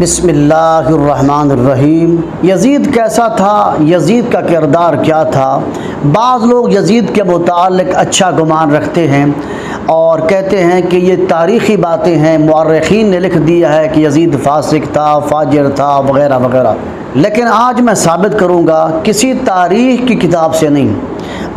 بسم اللہ الرحمن الرحیم۔ یزید کیسا تھا؟ یزید کا کردار کیا تھا؟ بعض لوگ یزید کے متعلق اچھا گمان رکھتے ہیں اور کہتے ہیں کہ یہ تاریخی باتیں ہیں، مورخین نے لکھ دیا ہے کہ یزید فاسق تھا، فاجر تھا وغیرہ وغیرہ۔ لیکن آج میں ثابت کروں گا کسی تاریخ کی کتاب سے نہیں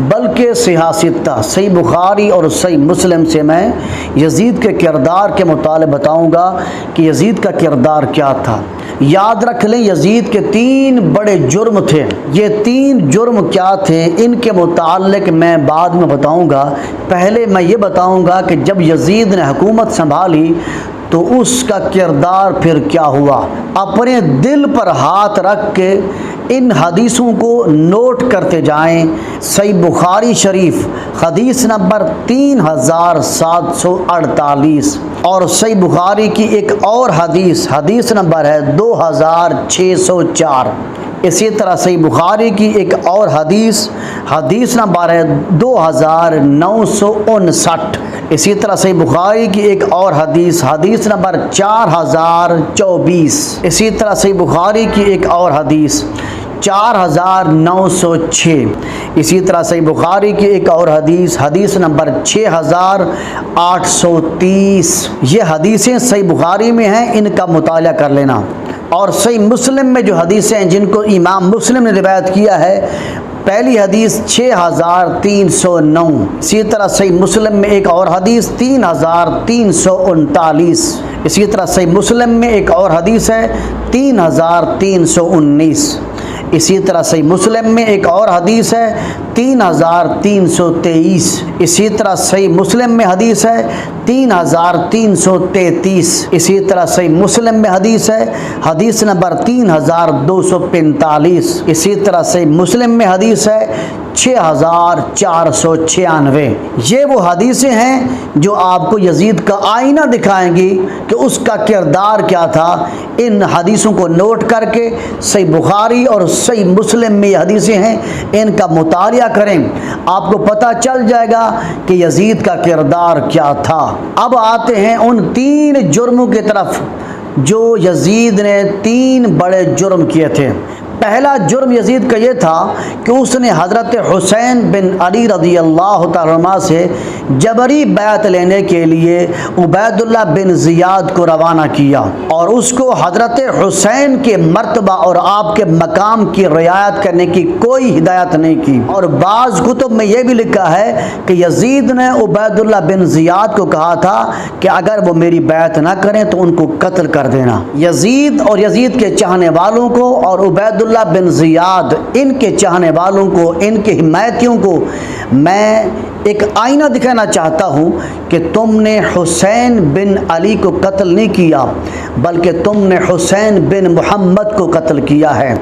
بلکہ صحیح ستہ، صحیح بخاری اور صحیح مسلم سے میں یزید کے کردار کے متعلق بتاؤں گا کہ یزید کا کردار کیا تھا۔ یاد رکھ لیں یزید کے 3 بڑے جرم تھے۔ یہ 3 جرم کیا تھے ان کے متعلق میں بعد میں بتاؤں گا۔ پہلے میں یہ بتاؤں گا کہ جب یزید نے حکومت سنبھالی تو اس کا کردار پھر کیا ہوا۔ اپنے دل پر ہاتھ رکھ کے ان حدیثوں کو نوٹ کرتے جائیں۔ صحیح بخاری شریف حدیث نمبر 3748 اور صحیح بخاری کی ایک اور حدیث نمبر ہے 2604۔ اسی طرح صحیح بخاری کی ایک اور حدیث نمبر ہے 2959۔ اسی طرح صحیح بخاری کی ایک اور حدیث نمبر 4024۔ اسی طرح صحیح بخاری کی ایک اور حدیث 4906۔ اسی طرح صحیح بخاری کی ایک اور حدیث نمبر 6830۔ یہ حدیثیں صحیح بخاری میں ہیں، ان کا مطالعہ کر لینا۔ اور صحیح مسلم میں جو حدیثیں ہیں جن کو امام مسلم نے روایت کیا ہے، پہلی حدیث 6309۔ اسی طرح صحیح مسلم میں ایک اور حدیث 3339۔ اسی طرح صحیح مسلم میں ایک اور حدیث ہے 3319۔ اسی طرح صحیح مسلم میں ایک اور حدیث ہے 3323۔ اسی طرح صحیح مسلم میں حدیث ہے 3333۔ اسی طرح صحیح مسلم میں حدیث ہے حدیث نمبر 3245۔ اسی طرح صحیح مسلم میں حدیث ہے 6496۔ یہ وہ حدیثیں ہیں جو آپ کو یزید کا آئینہ دکھائیں گی کہ اس کا کردار کیا تھا۔ ان حدیثوں کو نوٹ کر کے صحیح بخاری اور صحیح مسلم میں یہ حدیثیں ہیں، ان کا مطالعہ کریں، آپ کو پتہ چل جائے گا کہ یزید کا کردار کیا تھا۔ اب آتے ہیں ان 3 جرموں کی طرف جو یزید نے 3 بڑے جرم کیے تھے۔ پہلا جرم یزید کا یہ تھا کہ اس نے حضرت حسین بن علی رضی اللہ تعالیٰ عنہ سے جبری بیعت لینے کے لیے عبید اللہ بن زیاد کو روانہ کیا اور اس کو حضرت حسین کے مرتبہ اور آپ کے مقام کی رعایت کرنے کی کوئی ہدایت نہیں کی۔ اور بعض کتب میں یہ بھی لکھا ہے کہ یزید نے عبید اللہ بن زیاد کو کہا تھا کہ اگر وہ میری بیعت نہ کریں تو ان کو قتل کر دینا۔ یزید اور یزید کے چاہنے والوں کو اور عبید اللہ بن زیاد ان کے چاہنے والوں کو، ان کے حمایتیوں کو میں ایک آئینہ دکھانا چاہتا ہوں کہ تم نے حسین بن علی کو قتل نہیں کیا بلکہ تم نے حسین بن محمد کو قتل کیا ہے۔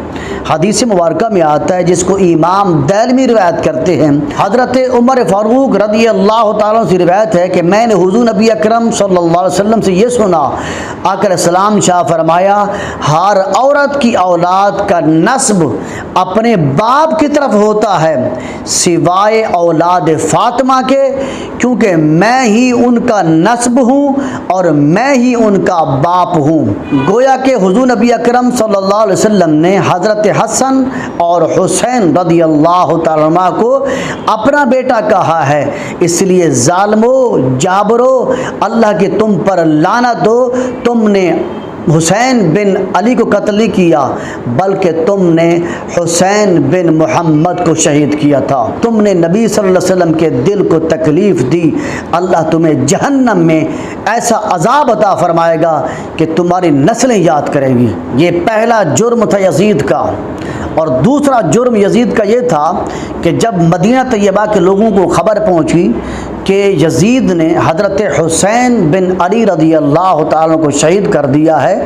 حدیث مبارکہ میں آتا ہے جس کو امام دارمی روایت کرتے ہیں، حضرت عمر فاروق رضی اللہ تعالیٰ سے روایت ہے کہ میں نے حضور نبی اکرم صلی اللہ علیہ وسلم سے یہ سنا، آقا علیہ السلام شاہ فرمایا ہر عورت کی اولاد کا نسب اپنے باپ کی طرف ہوتا ہے سوائے اولاد فاطمہ کے، کیونکہ میں ہی ان کا نسب ہوں اور میں ہی ان کا باپ ہوں۔ گویا کہ حضور نبی اکرم صلی اللہ علیہ وسلم نے حضرت حسن اور حسین رضی اللہ تعالیٰ عنہ کو اپنا بیٹا کہا ہے۔ اس لیے ظالمو، جابرو، اللہ کی تم پر لعنت ہو، تم نے حسین بن علی کو قتل نہیں کیا بلکہ تم نے حسین بن محمد کو شہید کیا تھا۔ تم نے نبی صلی اللہ علیہ وسلم کے دل کو تکلیف دی، اللہ تمہیں جہنم میں ایسا عذاب عطا فرمائے گا کہ تمہاری نسلیں یاد کریں گی۔ یہ پہلا جرم تھا یزید کا۔ اور دوسرا جرم یزید کا یہ تھا کہ جب مدینہ طیبہ کے لوگوں کو خبر پہنچی کہ یزید نے حضرت حسین بن علی رضی اللہ تعالیٰ کو شہید کر دیا ہے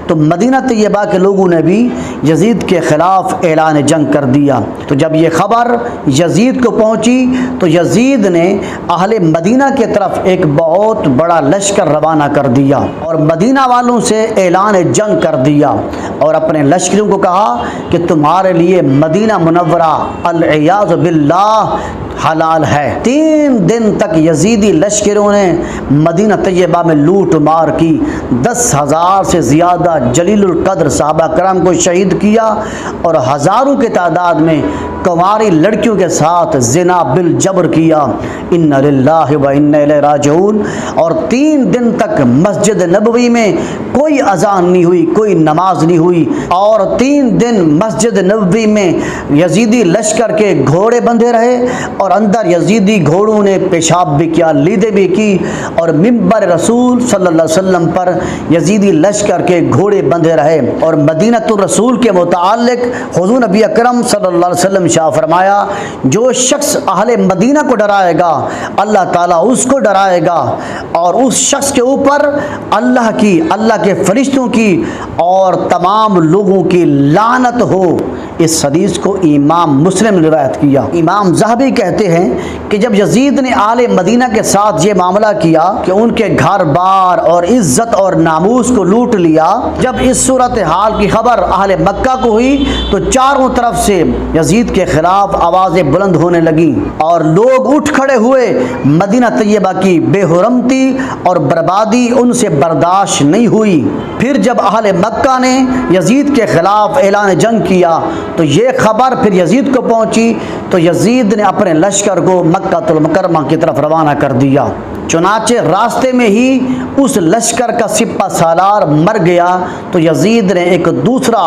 تو مدینہ طیبہ کے لوگوں نے بھی یزید کے خلاف اعلان جنگ کر دیا۔ تو جب یہ خبر یزید کو پہنچی تو یزید نے اہل مدینہ کی طرف ایک بہت بڑا لشکر روانہ کر دیا اور مدینہ والوں سے اعلان جنگ کر دیا اور اپنے لشکریوں کو کہا کہ تمہارے لیے مدینہ منورہ العیاذ باللہ حلال ہے۔ 3 دن تک یزیدی لشکروں نے مدینہ طیبہ میں لوٹ مار کی، 10,000 سے زیادہ جلیل القدر صحابہ کرام کو شہید کیا اور ہزاروں کی تعداد میں کنواری لڑکیوں کے ساتھ زنا بالجبر کیا۔ انا للہ و انا الیہ راجعون۔ اور 3 دن تک مسجد نبوی میں کوئی اذان نہیں ہوئی، کوئی نماز نہیں ہوئی، اور 3 دن مسجد نبوی میں یزیدی لشکر کے گھوڑے بندھے رہے اور اندر یزیدی گھوڑوں نے پیشاب بھی کیا، لیدیں بھی کی، اور منبر رسول صلی اللہ علیہ وسلم پر یزیدی لشکر کے گھوڑے بندھے رہے۔ اور مدینہ الرسول کے متعلق حضور نبی اکرم صلی اللہ علیہ وسلم شاہ فرمایا، جو شخص اہل مدینہ کو ڈرائے گا اللہ تعالیٰ اس کو ڈرائے گا، اور اس شخص کے اوپر اللہ کی، اللہ کے فرشتوں کی اور تمام لوگوں کی لعنت ہو۔ اس حدیث کو امام مسلم نے روایت کیا۔ امام ذہبی کہتے ہیں کہ جب یزید نے اہل مدینہ کے ساتھ یہ معاملہ کیا کہ ان کے گھر بار اور عزت اور ناموس کو لوٹ لیا، جب اس صورتحال کی خبر اہل مکہ کو ہوئی تو چاروں طرف سے یزید کے خلاف آوازیں بلند ہونے لگیں اور لوگ اٹھ کھڑے ہوئے۔ مدینہ طیبہ کی بے حرمتی اور بربادی ان سے برداشت نہیں ہوئی۔ پھر جب اہل مکہ نے یزید کے خلاف اعلان جنگ کیا تو یہ خبر پھر یزید کو پہنچی، تو یزید نے اپنے لشکر کو مکہ المکرمہ کی طرف روانہ کر دیا۔ چنانچہ راستے میں ہی اس لشکر کا سپہ سالار مر گیا تو یزید نے ایک دوسرا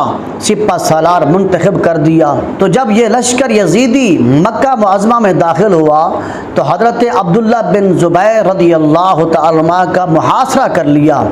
سپہ سالار منتخب کر دیا۔ تو جب یہ لشکر یزیدی مکہ معظمہ میں داخل ہوا تو حضرت عبداللہ بن زبیر رضی اللہ تعالی عنہ کا محاصرہ کر لیا۔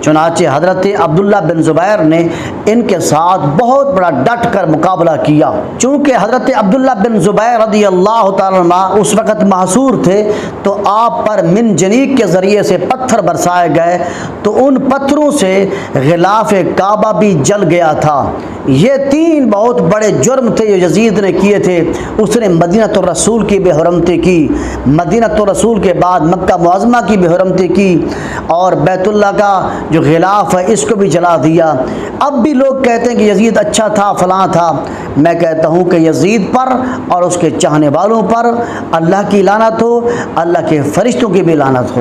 چنانچہ حضرت عبداللہ بن زبیر نے ان کے ساتھ بہت بڑا ڈٹ کر مقابلہ کیا۔ چونکہ حضرت عبداللہ بن زبیر رضی اللہ تعالی عنہ اس وقت محصور تھے تو آپ پر منجنیق کے ذریعے سے پتھر برسائے گئے، تو ان پتھروں سے غلاف کعبہ بھی جل گیا تھا۔ یہ 3 بہت بڑے جرم تھے جو یزید نے کیے تھے۔ اس نے مدینہ الرسول کی بے حرمتی کی، مدینہ الرسول کے بعد مکہ معظمہ کی بے حرمتی کی، اور بیت اللہ کا جو غلاف ہے اس کو بھی جلا دیا۔ اب بھی لوگ کہتے ہیں کہ یزید اچھا تھا، فلاں تھا۔ میں کہتا ہوں کہ یزید پر اور اس کے چاہنے والوں پر اللہ کی لعنت ہو، اللہ کے فرشتوں کی بھی لعنت ہو۔